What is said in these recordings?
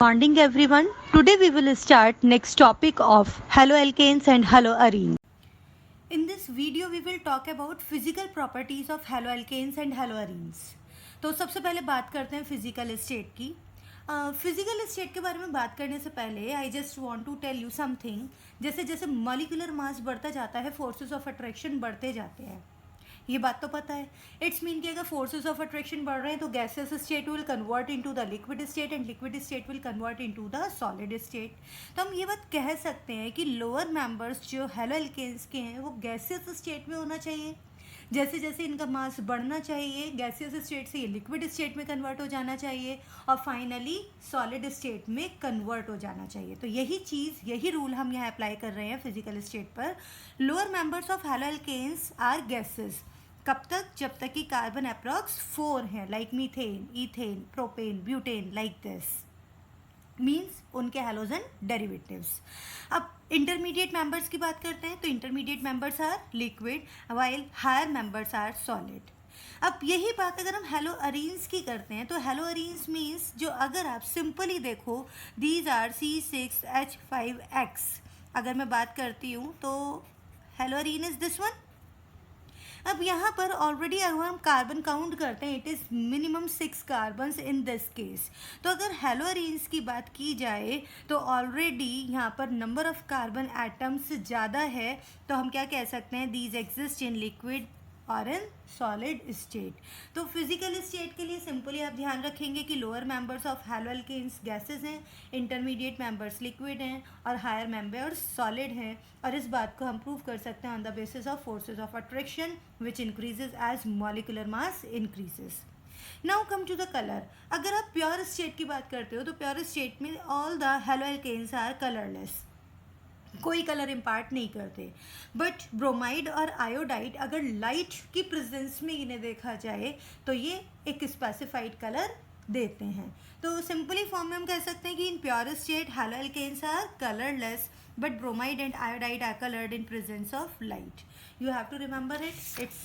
Morning everyone. Today we will start next topic of haloalkanes and haloarenes. In this video we will talk about physical properties of haloalkanes and haloarenes. तो सबसे पहले बात करते हैं physical state की. Physical state के बारे में बात करने से पहले I just want to tell you something. जैसे जैसे मॉलिक्यूलर मास बढ़ता जाता है फोर्सेस ऑफ अट्रैक्शन बढ़ते जाते हैं. ये बात तो पता है. इट्स मीन कि अगर फोर्सेस ऑफ अट्रैक्शन बढ़ रहे हैं तो gases state will convert into the liquid state and liquid state will convert into the solid state. तो हम ये बात कह सकते हैं कि लोअर मेंबर्स जो हैलोअल्केन्स के हैं वो गैसियस स्टेट में होना चाहिए. जैसे जैसे इनका मास बढ़ना चाहिए गैसियस स्टेट से ये लिक्विड स्टेट में कन्वर्ट हो जाना चाहिए और फाइनली सॉलिड स्टेट में कन्वर्ट हो जाना चाहिए. तो यही चीज़ यही रूल हम यहाँ अप्लाई कर रहे हैं फिजिकल स्टेट पर. Lower members of haloalkanes are gases. कब तक? जब तक कि कार्बन अप्रॉक्स 4 है, like methane, ethane, propane, butane, like this means उनके हैलोजन डेरिवेटिव्स. अब इंटरमीडिएट मेंबर्स की बात करते हैं तो intermediate members are liquid while higher members are solid. अब यही बात अगर हम हैलोअरीन्स की करते हैं तो हैलोअरीन्स मीन्स जो अगर आप सिंपली देखो दीज आर C6H5X. अगर मैं बात करती हूँ तो हैलोअरीन इज दिस वन. अब यहाँ पर ऑलरेडी अगर हम कार्बन काउंट करते हैं it is minimum 6 carbons in this case. तो अगर हैलोअरीन्स की बात की जाए तो ऑलरेडी यहाँ पर नंबर ऑफ कार्बन एटम्स ज़्यादा है. तो हम क्या कह सकते हैं दीज एग्जिस्ट इन लिक्विड और इन सॉलिड स्टेट. तो फिजिकल स्टेट के लिए सिंपली आप ध्यान रखेंगे कि लोअर मेंबर्स ऑफ हैलोअल्केन्स गैसेस हैं, इंटरमीडिएट मेंबर्स लिक्विड हैं और हायर मेंबर्स सॉलिड हैं. और इस बात को हम प्रूव कर सकते हैं on the basis of forces of attraction which increases as molecular mass increases. Now come to the colour. अगर आप प्योर स्टेट की बात करते हो तो प्योर स्टेट में all the haloalkanes are colourless, कोई कलर इम्पार्ट नहीं करते. बट ब्रोमाइड और आयोडाइड अगर लाइट की प्रेजेंस में इन्हें देखा जाए तो ये एक स्पेसिफाइड कलर देते हैं. तो सिंपली फॉर्म में हम कह सकते हैं कि in pure state haloalkanes are colourless but bromide and iodide are colored in presence of light. You have to remember it. It's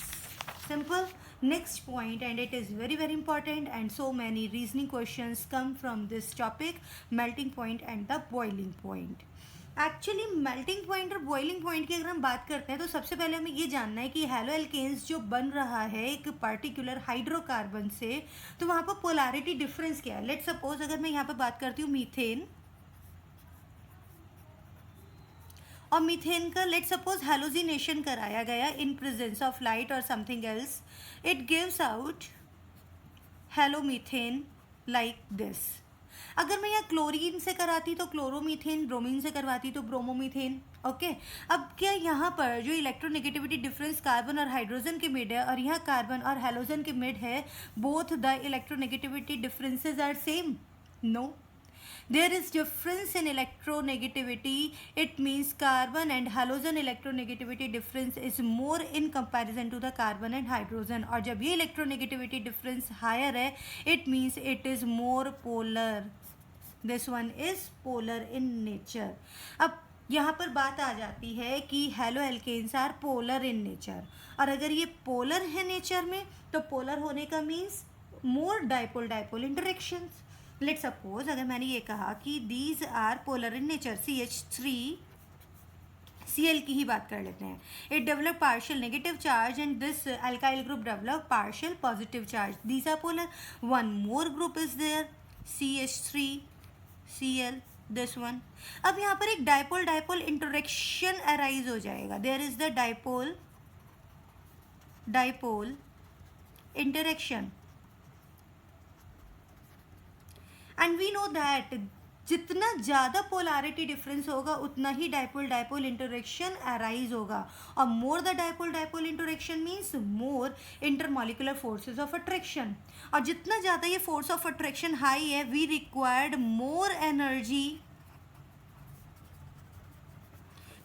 simple. Next point, and it is very very important, and so many reasoning questions come from this topic: melting point and the boiling point. Actually melting point और boiling point की अगर हम बात करते हैं तो सबसे पहले हमें ये जानना है कि हैलोअल्केन्स जो बन रहा है एक पर्टिकुलर हाइड्रोकार्बन से तो वहाँ पर पोलैरिटी डिफरेंस क्या है. लेट सपोज अगर मैं यहाँ पर बात करती हूँ मीथेन और मीथेन का लेट सपोज हैलोजिनेशन कराया गया इन प्रेजेंस ऑफ लाइट और something else, it gives out halomethane like this. अगर मैं यहाँ क्लोरीन से कराती तो क्लोरोमीथेन, ब्रोमीन से करवाती तो ब्रोमोमीथेन. ओके. अब क्या यहाँ पर जो इलेक्ट्रोनेगेटिविटी डिफरेंस कार्बन और हाइड्रोजन के मिड है और यहाँ कार्बन और हैलोजन के मिड है, both the electronegativity differences are same? No. There is difference in electronegativity. It means carbon and halogen electronegativity difference is more in comparison to the carbon and hydrogen. और जब ये electronegativity difference higher है it means it is more polar. This one is polar in nature. अब यहाँ पर बात आ जाती है कि हैलोअल्केन्स आर पोलर इन नेचर. और अगर ये पोलर है नेचर में तो पोलर होने का means more dipole dipole interactions. Let suppose अगर मैंने ये कहा कि these are polar in nature, CH3 Cl की ही बात कर लेते हैं. It develop partial negative charge and this alkyl group develop partial positive charge. These are polar. One more group is there CH3 Cl, this one. अब यहाँ पर एक डाइपोल डाइपोल इंटरेक्शन अराइज हो जाएगा. There is the dipole dipole interaction and we know that जितना ज़्यादा polarity difference होगा उतना ही डाइपोल डाइपोल इंटरेक्शन अराइज होगा. और more the dipole dipole interaction means more intermolecular forces of attraction. और जितना ज़्यादा ये फोर्स ऑफ अट्रैक्शन हाई है we required more energy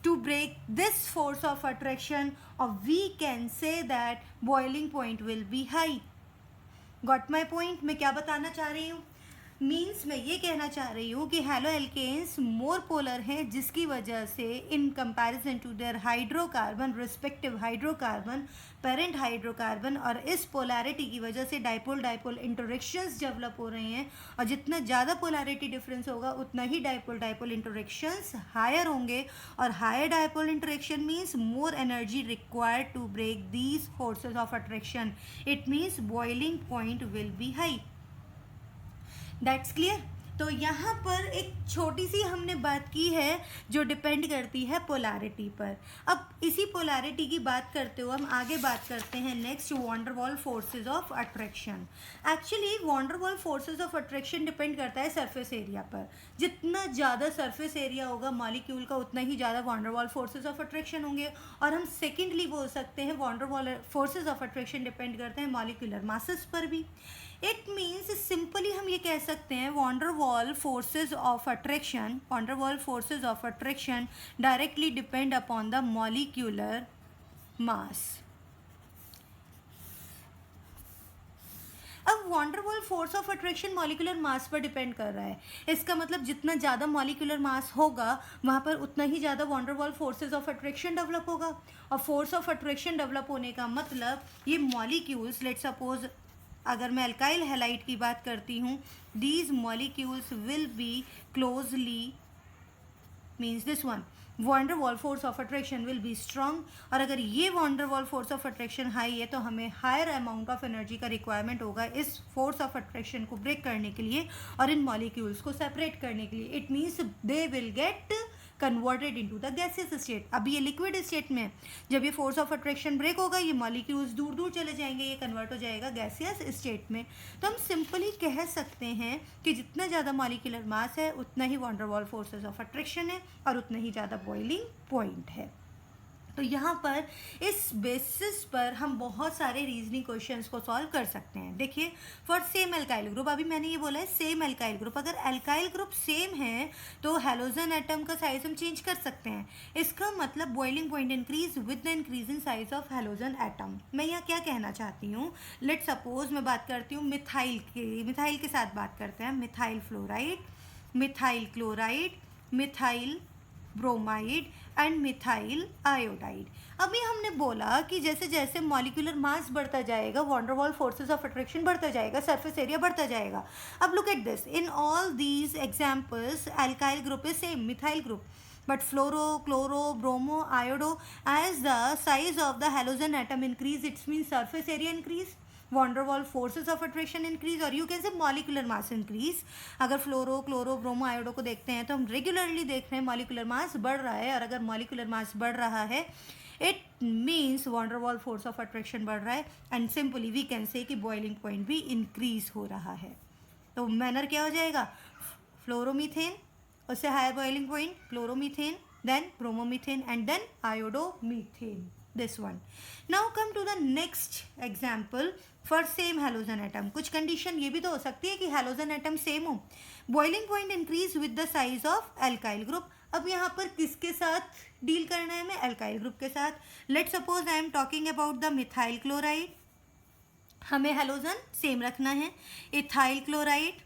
to break this force of attraction, or we can say that boiling point will be high. Got my point? मैं क्या बताना चाह रही हूँ मीन्स मैं ये कहना चाह रही हूँ कि हैलो एल्केन्स मोर पोलर हैं, जिसकी वजह से in comparison to their hydrocarbon, respective hydrocarbon, parent hydrocarbon, और इस पोलैरिटी की वजह से डाइपोल डाइपोल इंटरेक्शंस डेवलप हो रहे हैं, और जितना ज़्यादा पोलैरिटी डिफरेंस होगा उतना ही डाइपोल डाइपोल इंटरेक्शंस हायर होंगे, और higher dipole interaction means more energy required to break these forces of attraction. It means boiling point will be high. That's clear. तो यहाँ पर एक छोटी सी हमने बात की है जो डिपेंड करती है पोलैरिटी पर. अब इसी पोलैरिटी की बात करते हुए हम आगे बात करते हैं next, van der Waals forces of attraction. Actually van der Waals forces of attraction depend करता है सरफेस एरिया पर. जितना ज़्यादा सरफेस एरिया होगा मॉलिक्यूल का उतना ही ज़्यादा वॉन्डरवॉल फोर्सेस ऑफ अट्रैक्शन होंगे. और हम सेकेंडली बोल सकते हैं van der Waals forces of attraction depend करते हैं मॉलिक्यूलर मासेस पर भी. इट मीन्स सिंपली हम ये कह सकते हैं van der Waals forces of attraction directly depend upon the molecular mass. अब van der Waals force of attraction molecular mass पर डिपेंड कर रहा है. इसका मतलब जितना ज़्यादा मॉलिक्यूलर मास होगा वहाँ पर उतना ही ज़्यादा van der Waals forces of attraction develop होगा. और फोर्स ऑफ अट्रैक्शन डेवलप होने का मतलब ये मॉलिक्यूल्स, लेट सपोज अगर मैं अल्काइल हैलाइड की बात करती हूँ, these molecules will be closely, means this one, van der Waals force of attraction will be strong. और अगर ये van der Waals force of attraction high है तो हमें हायर अमाउंट ऑफ एनर्जी का रिक्वायरमेंट होगा इस फोर्स ऑफ अट्रैक्शन को ब्रेक करने के लिए और इन मॉलिक्यूल्स को सेपरेट करने के लिए. It means they will get converted into the gaseous state. अभी ये लिक्विड स्टेट में, जब ये फोर्स ऑफ अट्रैक्शन ब्रेक होगा ये मॉलिक्यूल्स दूर दूर चले जाएंगे, ये कन्वर्ट हो जाएगा गैसियस स्टेट में. तो हम सिंपली कह सकते हैं कि जितना ज़्यादा मॉलिक्यूलर मास है उतना he won der Waals forces of attraction है और उतना ही ज़्यादा बॉइलिंग पॉइंट है. तो यहाँ पर इस बेसिस पर हम बहुत सारे रीजनिंग क्वेश्चंस को सॉल्व कर सकते हैं. देखिए, फॉर सेम एल्काइल ग्रुप, अभी मैंने ये बोला है सेम एल्काइल ग्रुप, अगर एल्काइल ग्रुप सेम है तो हैलोजन एटम का साइज हम चेंज कर सकते हैं. इसका मतलब boiling point increase with the increase in size of halogen atom. मैं यहाँ क्या कहना चाहती हूँ, लेट सपोज मैं बात करती हूँ मिथाइल के साथ बात करते हैं. Methyl fluoride, methyl chloride, methyl bromide and methyl iodide. अभी हमने बोला कि जैसे जैसे मॉलिक्यूलर मास बढ़ता जाएगा von der Waals forces of attraction बढ़ता जाएगा, सरफेस एरिया बढ़ता जाएगा. अब look at this, in all these examples alkyl group is same, methyl group, but fluoro, chloro, bromo, iodo, as the size of the halogen atom increase, it means surface area increase, van der Waals forces of attraction increase, और you can say molecular mass increase. अगर फ्लोरो, chloro, bromo, iodo को देखते हैं तो हम regularly देख रहे हैं मॉलिकुलर मास बढ़ रहा है, और अगर मॉलिकुलर मास बढ़ रहा है इट मीन्स वॉन डर वाल फोर्स ऑफ अट्रैक्शन बढ़ रहा है, एंड सिंपली वी कैन से कि बॉइलिंग पॉइंट भी इंक्रीज हो रहा है. तो मैनर क्या हो जाएगा, फ्लोरोमीथेन, उससे higher boiling point chloromethane, then bromomethane and then iodomethane, this one. Now come to the next example for same halogen atom. कुछ कंडीशन ये भी तो हो सकती है कि हैलोजन एटम सेम हो. Boiling point increase with the size of alkyl group. अब यहाँ पर किसके साथ डील करना है, हमें एल्काइल ग्रुप के साथ. Let suppose I am talking about the methyl chloride, हमें हैलोजन सेम रखना है. Ethyl chloride,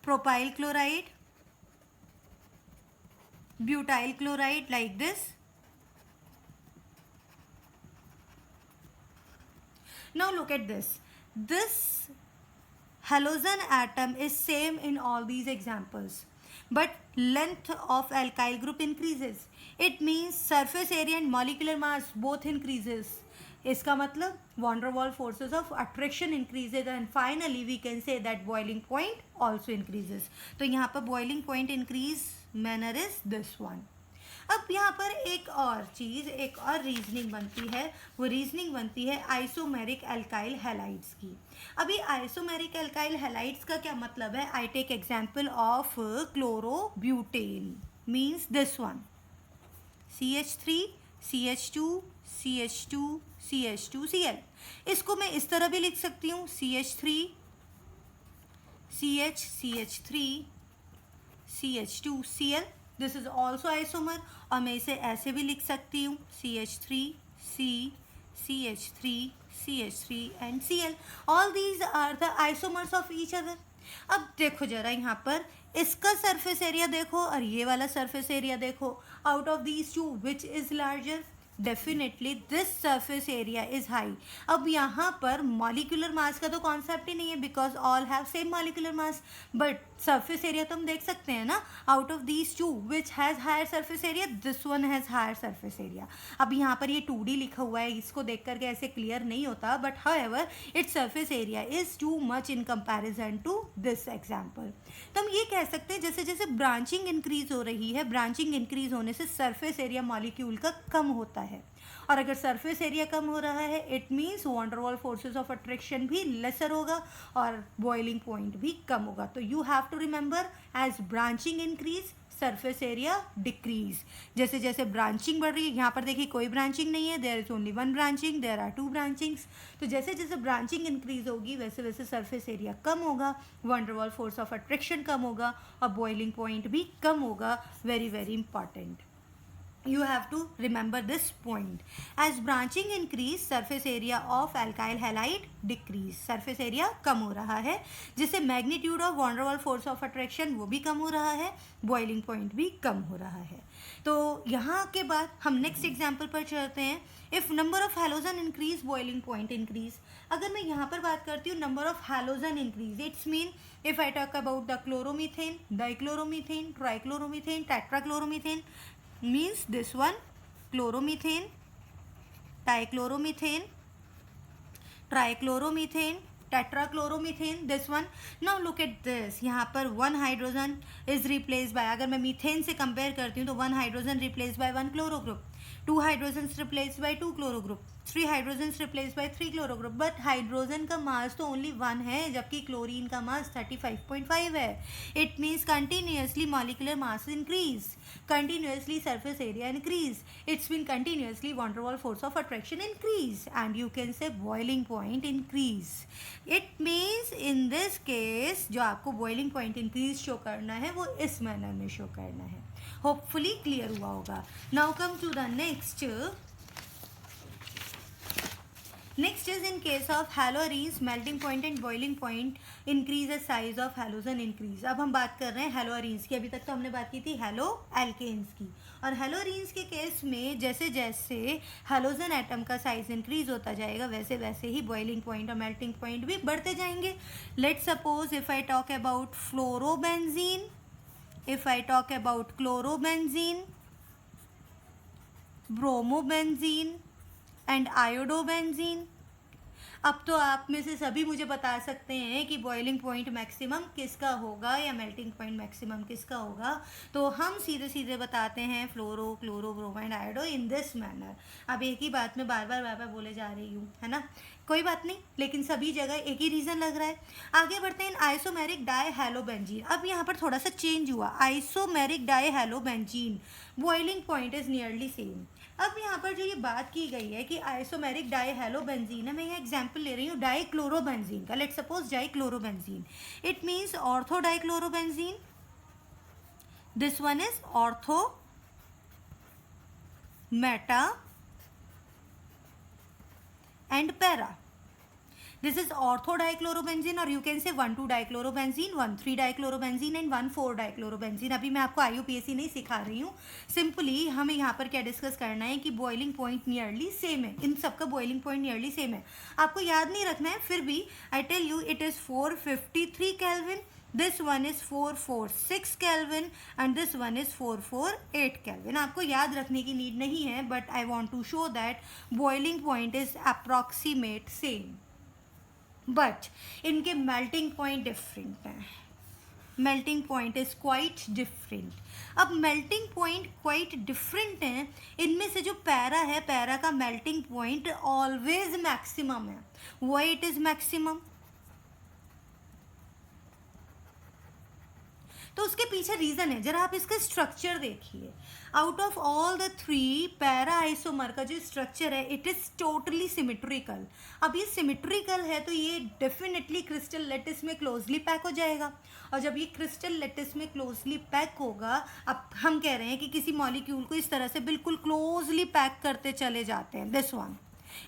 propyl chloride, butyl chloride, like this. Now look at this. This halogen atom is same in all these examples, but length of alkyl group increases. It means surface area and molecular mass both increases. इसका मतलब van der Waals forces of attraction increases, and finally we can say that boiling point also increases. तो यहाँ पर boiling point increase manner is this one. अब यहाँ पर एक और चीज़, एक और रीजनिंग बनती है, वो रीजनिंग बनती है आइसोमेरिक एल्काइल हैलाइड्स की. अभी आइसोमेरिक एल्काइल हैलाइड्स का क्या मतलब है, I take example of chlorobutane, means this one, CH3, CH2, CH2, CH2Cl. इसको मैं इस तरह भी लिख सकती हूँ, CH3, CH3, CH2Cl. This is also isomer. और मैं इसे ऐसे भी लिख सकती हूँ, CH3, C, CH3, CH3 and Cl. All these are the isomers of each other. अब देखो जरा यहाँ पर इसका सरफेस एरिया देखो और ये वाला सरफेस एरिया देखो. Out of these two which is larger? Definitely this surface area is high. अब यहाँ पर मॉलिक्यूलर मास का तो कॉन्सेप्ट ही नहीं है because all have same molecular mass. But surface area तो हम देख सकते हैं ना. Out of these two which has higher surface area? This one has higher surface area. अब यहाँ पर ये 2D लिखा हुआ है, इसको देख करके ऐसे क्लियर नहीं होता, but however it's surface area is too much in comparison to this example. तो हम ये कह सकते हैं जैसे जैसे ब्रांचिंग इंक्रीज हो रही है, ब्रांचिंग इंक्रीज होने से सरफेस एरिया मॉलिक्यूल का कम होता है. और अगर सरफेस एरिया कम हो रहा है it means van der Waals forces of attraction भी लेसर होगा और बॉइलिंग पॉइंट भी कम होगा. तो you have to remember as branching increase surface area decrease. जैसे जैसे ब्रांचिंग बढ़ रही है, यहाँ पर देखिए कोई ब्रांचिंग नहीं है, there is only one branching, there are two branchings. तो जैसे जैसे ब्रांचिंग इंक्रीज होगी वैसे वैसे सरफेस एरिया कम होगा, वॉन्डरवॉल फोर्स ऑफ अट्रैक्शन कम होगा और बॉइलिंग पॉइंट भी कम होगा. Very very important. You have to remember this point. As branching increase, surface area of alkyl halide decrease. surface area कम हो रहा है जिससे magnitude of van der Waals force of attraction वो भी कम हो रहा है, boiling point भी कम हो रहा है. तो यहाँ के बाद हम next example पर चलते हैं. If number of halogen increase, boiling point increase. अगर मैं यहाँ पर बात करती हूँ number of halogen increase, it's mean if I talk about the chloromethane, dichloromethane, trichloromethane, tetrachloromethane, means this one chloromethane, dichloromethane, trichloromethane, tetrachloromethane, this one. Now look at this. यहाँ पर one hydrogen is replaced by, अगर मैं methane से compare करती हूँ तो one hydrogen replaced by one chloro group, two hydrogens replaced by two chloro group, three hydrogens replace by three chloro group. But hydrogen का मास तो ओनली वन है जबकि क्लोरीन का मास 35.5 है. It means continuously molecular mass increase, continuously surface area increase, it's mean continuously van der Waals force of attraction increase and you can say boiling point increase. It means in this case जो आपको boiling point increase show करना है वो इस manner में show करना है. Hopefully clear हुआ होगा. Now come to the next. Next is in case of haloarenes, melting point and boiling point increase the size of halogen increase. अब हम बात कर रहे हैं haloarenes की. अभी तक तो हमने बात की थी haloalkanes की. और haloarenes के केस में जैसे जैसे halogen एटम का साइज इंक्रीज होता जाएगा वैसे वैसे ही boiling point और melting point भी बढ़ते जाएंगे. Let's suppose if I talk about fluorobenzene, if I talk about chlorobenzene, bromobenzene and iodobenzene. अब तो आप में से सभी मुझे बता सकते हैं कि बॉइलिंग पॉइंट मैक्सिमम किसका होगा या मेल्टिंग पॉइंट मैक्सिमम किसका होगा. तो हम सीधे सीधे बताते हैं fluoro, chloro, bromo and iodo in this manner. अब एक ही बात में बार बार बोले जा रही हूँ, है ना. कोई बात नहीं, लेकिन सभी जगह एक ही रीज़न लग रहा है. आगे बढ़ते हैं. Isomeric dihalobenzene. अब यहाँ पर थोड़ा सा चेंज हुआ. Isomeric dihalobenzene boiling point is nearly same. अब यहाँ पर जो ये बात की गई है कि आइसोमेरिक डाईहैलोबेंजीन है, मैं यहाँ एग्जांपल ले रही हूँ डाईक्लोरोबेंजीन का. Let's suppose dichlorobenzene. It means ortho dichlorobenzene. This one is ortho, meta and para. This is ortho dichlorobenzene or you can say 1,2-dichlorobenzene, 1,3-dichlorobenzene and 1,4-dichlorobenzene. अभी मैं आपको IUPAC नहीं सिखा रही हूँ. सिंपली हमें यहाँ पर क्या डिस्कस करना है कि बॉइलिंग पॉइंट नियरली सेम है. इन सबका बॉइलिंग पॉइंट नियरली सेम है. आपको याद नहीं रखना है, फिर भी I tell you it is 453 Kelvin. This one is 446 Kelvin and this one is 448 Kelvin. आपको याद रखने की नीड नहीं है, but I want to show that boiling point is approximate same. But इनके melting point different है. Melting point is quite different. अब melting point quite different है. इनमें से जो पैरा है, पैरा का melting point always maximum है. Why it is maximum? तो उसके पीछे रीज़न है. जरा आप इसका स्ट्रक्चर देखिए. Out of all the three para isomer का जो स्ट्रक्चर है इट इज़ टोटली सिमेट्रिकल. अब ये सिमेट्रिकल है तो ये डेफिनेटली क्रिस्टल लेटिस में क्लोजली पैक हो जाएगा. और जब ये क्रिस्टल लेटिस में क्लोजली पैक होगा, अब हम कह रहे हैं कि किसी मॉलिक्यूल को इस तरह से बिल्कुल क्लोजली पैक करते चले जाते हैं. दिस वन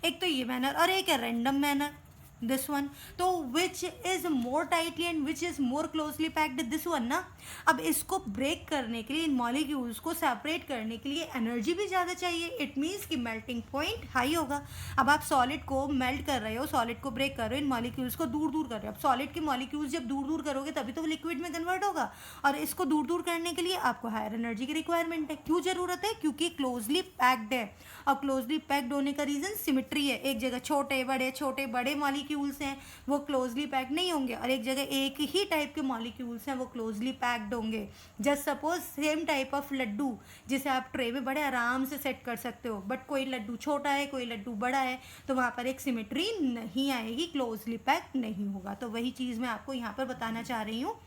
एक तो ये मैनर और एक है रैंडम मैनर, दिस वन। तो which is more tightly and which is more closely packed, this one ना। अब इसको ब्रेक करने के लिए, इन मॉलिक्यूल्स को सेपरेट करने के लिए एनर्जी भी ज़्यादा चाहिए। इट मीन्स कि मेल्टिंग पॉइंट हाई होगा। अब आप सॉलिड को मेल्ट कर रहे हो, सॉलिड को ब्रेक कर रहे हो, इन मॉलिक्यूल्स को दूर दूर कर रहे हो। अब सॉलिड के मॉलिक्यूल्स जब दूर दूर करोगे तभी तो वो लिक्विड में कन्वर्ट होगा, और इसको दूर दूर करने के लिए आपको हायर एनर्जी की रिक्वायरमेंट है। क्यों ज़रूरत है? क्योंकि क्लोजली पैक्ड है, और क्लोजली पैक्ड होने का रीज़न सिमिट्री है। एक जगह छोटे बड़े मॉलिक्यूल्स हैं, वो क्लोजली पैक्ड नहीं होंगे, और एक जगह एक ही टाइप के मॉलिक्यूल्स हैं, वो क्लोजली पैक्ड होंगे। Just suppose same type of laddoo जिसे आप ट्रे में बड़े आराम से सेट कर सकते हो, बट कोई लड्डू छोटा है, कोई लड्डू बड़ा है, तो वहाँ पर एक सिमिट्री नहीं आएगी, क्लोजली पैक्ड नहीं होगा। तो वही चीज़ मैं आपको यहाँ पर बताना चाह रही हूँ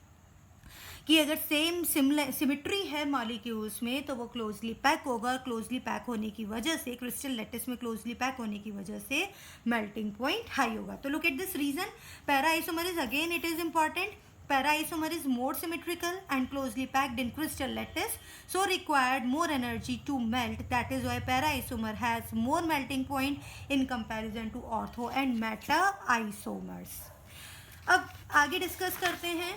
कि अगर सेम सिमिट्री है मॉलिक्यूल्स में तो वो क्लोजली पैक होगा, और क्लोजली पैक होने की वजह से, क्रिस्टल लैटिस में क्लोजली पैक होने की वजह से मेल्टिंग पॉइंट हाई होगा। तो look at this reason, para isomer is again it is important. Para isomer is more symmetrical and closely packed in crystal lattice, so required more energy to melt. That is why para isomer has more melting point in comparison to ortho and meta isomers. अब आगे discuss करते हैं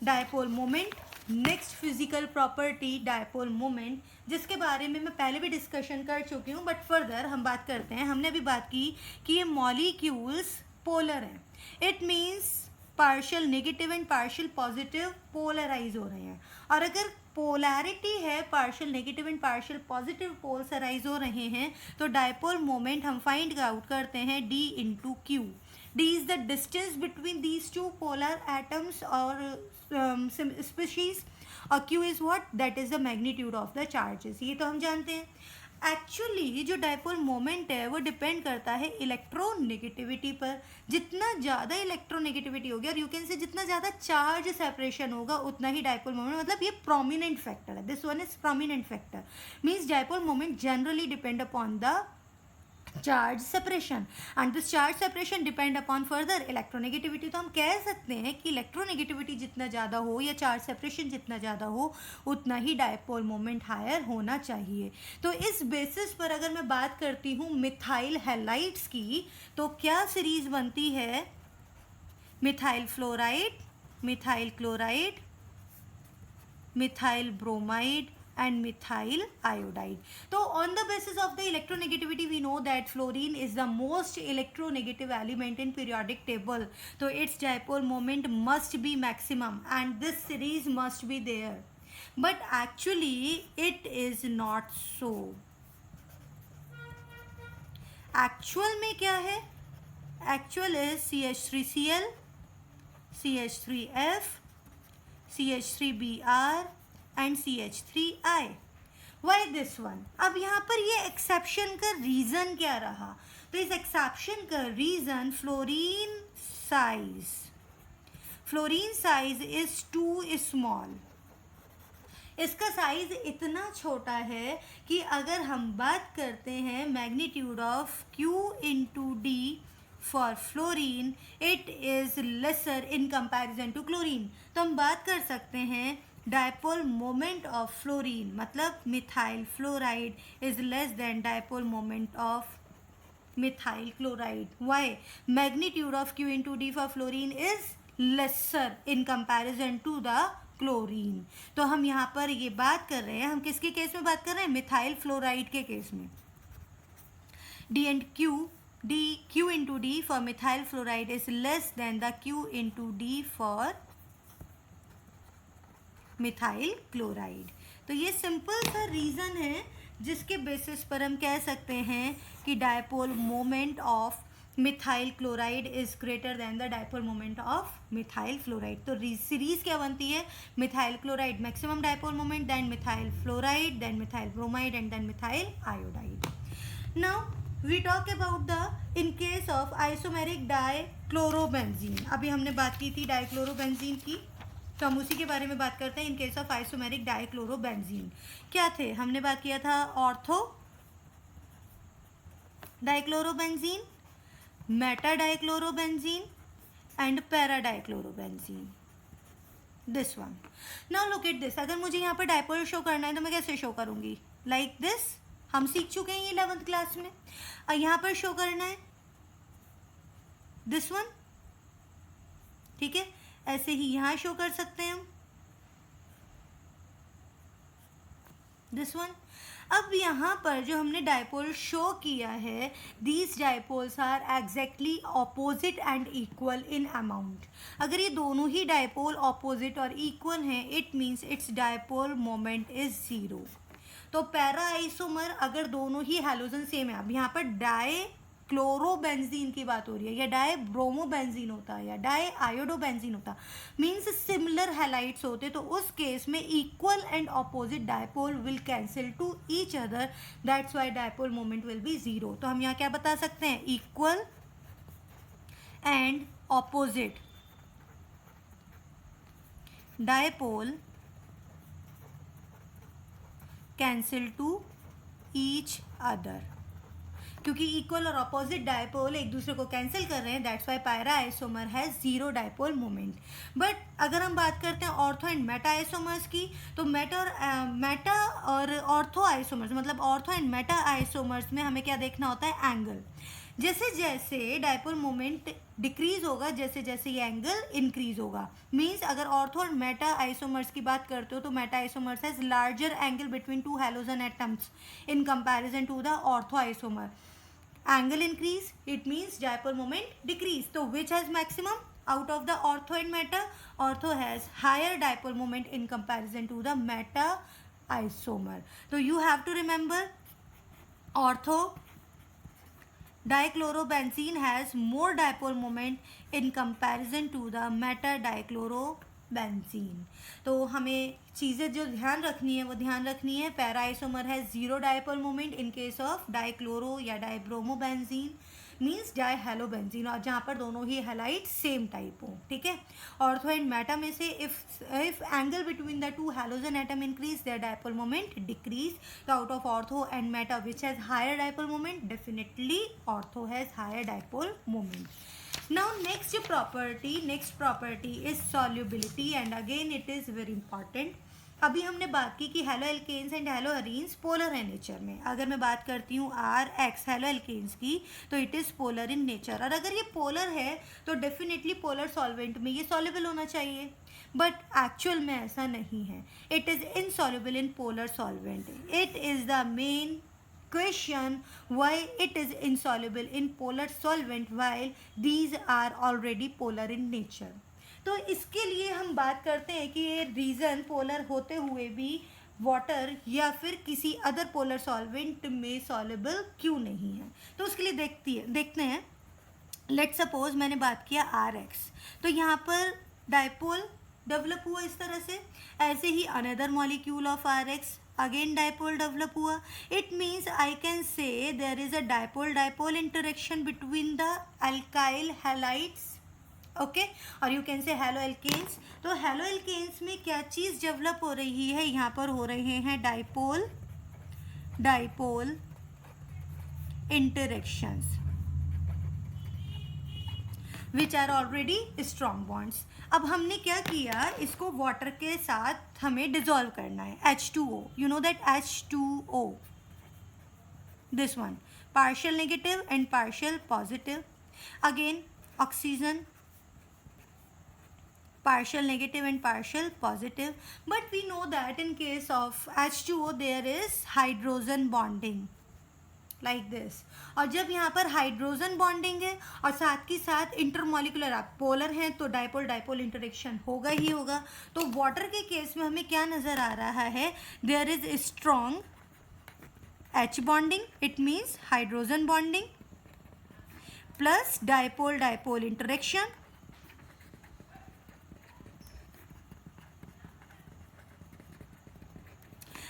dipole moment. Next physical property dipole moment, जिसके बारे में मैं पहले भी डिस्कशन कर चुकी हूँ, बट फर्दर हम बात करते हैं। हमने अभी बात की कि ये मॉलिक्यूल्स पोलर हैं। It means partial negative and partial positive polarise हो रहे हैं, और अगर पोलैरिटी है, partial negative and partial positive polarise हो रहे हैं, तो डायपोल मोमेंट हम फाइंड आउट करते हैं d इंटू क्यू। d is the distance between these two polar atoms or species, और q is what? That is the magnitude of the charges। ये तो हम जानते हैं। एक्चुअली जो डायपोल मोमेंट है वो डिपेंड करता है इलेक्ट्रोनेगेटिविटी पर। जितना ज़्यादा इलेक्ट्रोनेगेटिविटी होगी, और यू कैन से जितना ज़्यादा चार्ज सेपरेशन होगा, उतना ही डायपोल मोमेंट, मतलब ये प्रोमिनेंट फैक्टर है। This one is prominent factor, means dipole moment generally depend upon the charge separation, and this charge separation depend upon further electronegativity. तो हम कह सकते हैं कि इलेक्ट्रोनेगेटिविटी जितना ज़्यादा हो या चार्ज सेपरेशन जितना ज़्यादा हो, उतना ही डायपोल मोमेंट हायर होना चाहिए। तो इस बेसिस पर अगर मैं बात करती हूँ मिथाइल हैलाइड्स की, तो क्या सीरीज बनती है? Methyl fluoride, methyl chloride, methyl bromide and methyl iodide. So on the basis of the electronegativity we know that fluorine is the most electronegative element in periodic table, so its dipole moment must be maximum and this series must be there, but actually it is not so. Actual में क्या है? Actual is CH3Cl, CH3F, CH3Br and CH3I. Why this one? अब यहाँ पर ये exception का reason क्या रहा? तो इस एक्सेप्शन का reason fluorine size is too small. इसका साइज इतना छोटा है कि अगर हम बात करते हैं magnitude of Q into D for fluorine, it is lesser in comparison to chlorine. तो हम बात कर सकते हैं डायपोल मोमेंट ऑफ फ्लोरीन, मतलब methyl fluoride is less than dipole moment of methyl chloride. Why? Magnitude of Q into D for fluorine is lesser in comparison to the chlorine. तो हम यहाँ पर ये बात कर रहे हैं, हम किसके केस में बात कर रहे हैं? मिथाइल फ्लोराइड के केस में। Q into D for methyl fluoride is less then the Q into D for methyl chloride. तो ये सिंपल सा रीज़न है जिसके बेसिस पर हम कह सकते हैं कि dipole moment of methyl chloride is greater than the dipole moment of methyl fluoride. तो सीरीज क्या बनती है? Methyl chloride maximum dipole moment, then methyl fluoride, then methyl bromide and then methyl iodide. Now we talk about the in case of isomeric dichlorobenzene. अभी हमने बात की थी dichlorobenzene की, तो हम उसी के बारे में बात करते हैं। इन केस ऑफ आइसोमेरिक डाइक्लोरोबेंजीन क्या थे? हमने बात किया था ortho dichlorobenzene, Meta dichlorobenzene and para dichlorobenzene, this one. Now look at this, अगर मुझे यहाँ पर डायपोल शो करना है तो मैं कैसे शो करूँगी? Like this. हम सीख चुके हैं ये 11th क्लास में। यहाँ पर शो करना है दिस वन, ठीक है, ऐसे ही यहाँ शो कर सकते हैं हम दिस वन। अब यहाँ पर जो हमने डायपोल शो किया है, these dipoles are exactly opposite and equal in amount. अगर ये दोनों ही डायपोल ऑपोजिट और इक्वल हैं, it means its dipole moment is zero. तो पैरा आइसोमर अगर दोनों ही हैलोजन सेम है, अब यहाँ पर डाई क्लोरोबेंजीन की बात हो रही है या डाई ब्रोमोबेंजीन होता या डाई आयोडोबेंजीन होता, मीन्स सिमिलर हैलाइड्स होते, तो उस केस में equal and opposite dipole will cancel two each other, that's why dipole moment will be zero. तो हम यहाँ क्या बता सकते हैं, equal and opposite dipole cancel two each other, क्योंकि इक्वल और अपोजिट डायपोल एक दूसरे को कैंसिल कर रहे हैं, दैट्स वाई पायरा isomer has zero dipole moment. But अगर हम बात करते हैं ऑर्थो एंड मेटा आइसोमर्स की, तो मेटा और ऑर्थो आइसोमर्स, मतलब ऑर्थो एंड मेटा आइसोमर्स में हमें क्या देखना होता है, एंगल। जैसे जैसे डायपोल मोमेंट डिक्रीज होगा, जैसे जैसे ये एंगल इंक्रीज होगा। मीन्स अगर ऑर्थो और मेटा आइसोमर्स की बात करते हो, तो meta isomers has larger angle between two halogen atoms in comparison to the ortho isomer. Angle increase, it means dipole moment decrease. So which has maximum out of the ortho and meta? Ortho has higher dipole moment in comparison to the meta isomer. So you have to remember, ortho dichlorobenzene has more dipole moment in comparison to the meta dichlorobenzene. तो हमें चीज़ें जो ध्यान रखनी है वो ध्यान रखनी है, पैरा आइसोमर है zero dipole moment in case of dichloro या डाइब्रोमोबेंजीन, मीन्स डाई हेलोबेंजीन, और जहाँ पर दोनों ही हैलाइड सेम टाइप हो, ठीक है। ऑर्थो एंड मेटा में से if angle between the two halogen atom increase, their dipole moment decrease. तो out of ortho and meta which has higher dipole moment, definitely ortho has higher dipole moment. Now next property is solubility, and again it is very important. अभी हमने बात की कि halo alkanes and halo arenes polar है nature में। अगर मैं बात करती हूँ RX हेलो एल्केन्स की, तो it is polar in nature, और अगर ये पोलर है तो डेफिनेटली पोलर सॉल्वेंट में ये सॉल्युबल होना चाहिए, बट एक्चुअल में ऐसा नहीं है। It is insoluble in polar solvent. It is the main question why it is insoluble in polar solvent while these are already polar in nature। तो इसके लिए हम बात करते हैं कि ये रीज़न पोलर होते हुए भी वाटर या फिर किसी अदर पोलर सॉल्वेंट में सॉल्युबल क्यों नहीं है। तो उसके लिए देखते हैं। लेट सपोज मैंने बात किया RX, तो यहाँ पर डायपोल डेवलप हुआ इस तरह से, ऐसे ही another molecule of RX again dipole develop हुआ। It means I can say there is a dipole interaction between the alkyl halides, okay, और you can say halo alkanes. तो हेलो एल्केन्स में क्या चीज़ डेवलप हो रही है, यहाँ पर हो रहे हैं dipole interactions which are already strong bonds. अब हमने क्या किया, इसको वाटर के साथ हमें डिजोल्व करना है, H2O, you know that H2O, this one, partial negative and partial positive, again oxygen, partial negative and partial positive, but we know that in case of H2O there is hydrogen bonding like this, और जब यहाँ पर hydrogen bonding है और साथ ही साथ intermolecular, आप polar हैं तो डायपोल इंटरेक्शन होगा ही होगा। तो वाटर के केस में हमें क्या नज़र आ रहा है, there is strong H bonding, it means hydrogen bonding plus dipole interaction,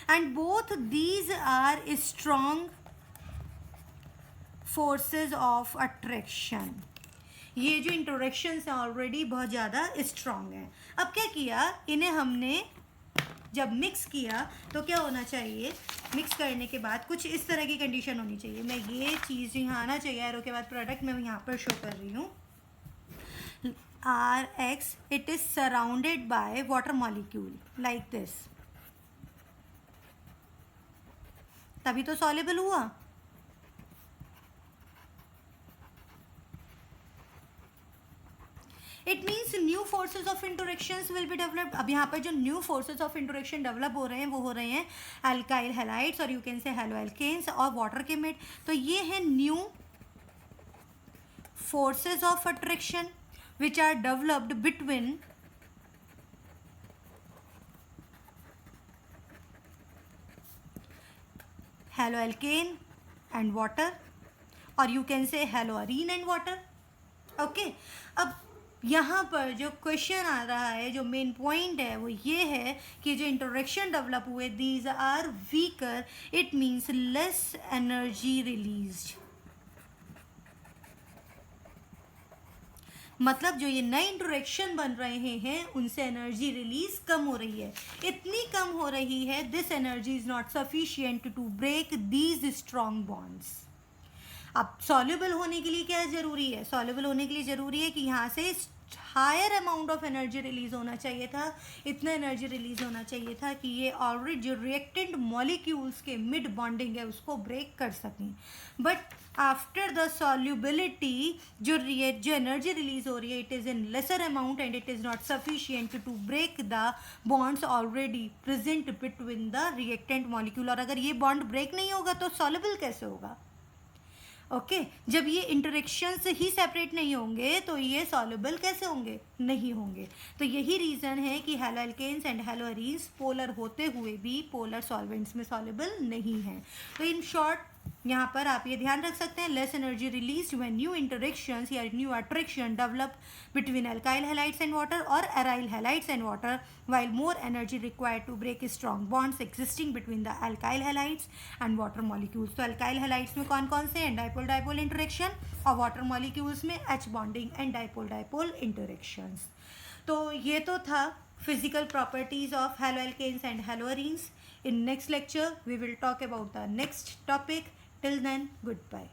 and both these are strong forces of attraction। ये जो इंटरेक्शंस हैं ऑलरेडी बहुत ज़्यादा स्ट्रॉन्ग हैं। अब क्या किया, इन्हें हमने जब मिक्स किया तो क्या होना चाहिए, मिक्स करने के बाद कुछ इस तरह की कंडीशन होनी चाहिए। मैं ये चीज़ यहाँ आना चाहिए, एरो के बाद प्रोडक्ट मैं यहाँ पर शो कर रही हूँ, RX, it is surrounded by water molecule like this, तभी तो सॉल्युबल हुआ। It means new forces of interactions will be developed. अब यहाँ पर जो new forces of interaction develop हो रहे हैं वो हो रहे हैं अल्काइल हैलाइड्स और you can say hello alkanes और वाटर के मिड। तो ये है new forces of attraction which are developed between halo alkane and water और you can say haloarene and water. Okay, अब यहाँ पर जो क्वेश्चन आ रहा है, जो मेन पॉइंट है वो ये है कि जो इंटरेक्शन डेवलप हुए these are weaker, it means less energy released. मतलब जो ये नए इंटरेक्शन बन रहे हैं उनसे एनर्जी रिलीज कम हो रही है, इतनी कम हो रही है this energy is not sufficient to break these strong bonds. अब सॉल्युबल होने के लिए क्या जरूरी है? सॉल्युबल होने के लिए जरूरी है कि यहाँ से higher amount of energy release होना चाहिए था, इतना एनर्जी रिलीज होना चाहिए था कि ये ऑलरेडी जो रिएक्टेंट मॉलिक्यूल्स के मिड बॉन्डिंग है उसको ब्रेक कर सकें। बट आफ्टर द सॉल्युबिलिटी जो एनर्जी रिलीज हो रही है it is in lesser amount and it is not sufficient to break the bonds already present between the reactant molecule. और अगर ये बॉन्ड ब्रेक नहीं होगा तो सॉल्युबल कैसे होगा? ओके जब ये इंटरेक्शंस ही सेपरेट नहीं होंगे तो ये सॉल्युबल कैसे होंगे? नहीं होंगे। तो यही रीज़न है कि halo alkanes and halo arenes polar होते हुए भी पोलर सॉल्वेंट्स में सॉल्युबल नहीं हैं। तो इन शॉर्ट यहाँ पर आप ये ध्यान रख सकते हैं, less energy release when new interactions या new attraction develop between alkyl halides and water और aryl halides and water, while more energy required to break strong bonds existing between the alkyl halides and water molecules। तो alkyl halides में कौन कौन से हैं? Dipole dipole interaction, और water molecules में H bonding and dipole dipole interactions. तो ये तो था physical properties of haloalkanes and haloarenes. In next lecture we will talk about the next topic. Till then, goodbye.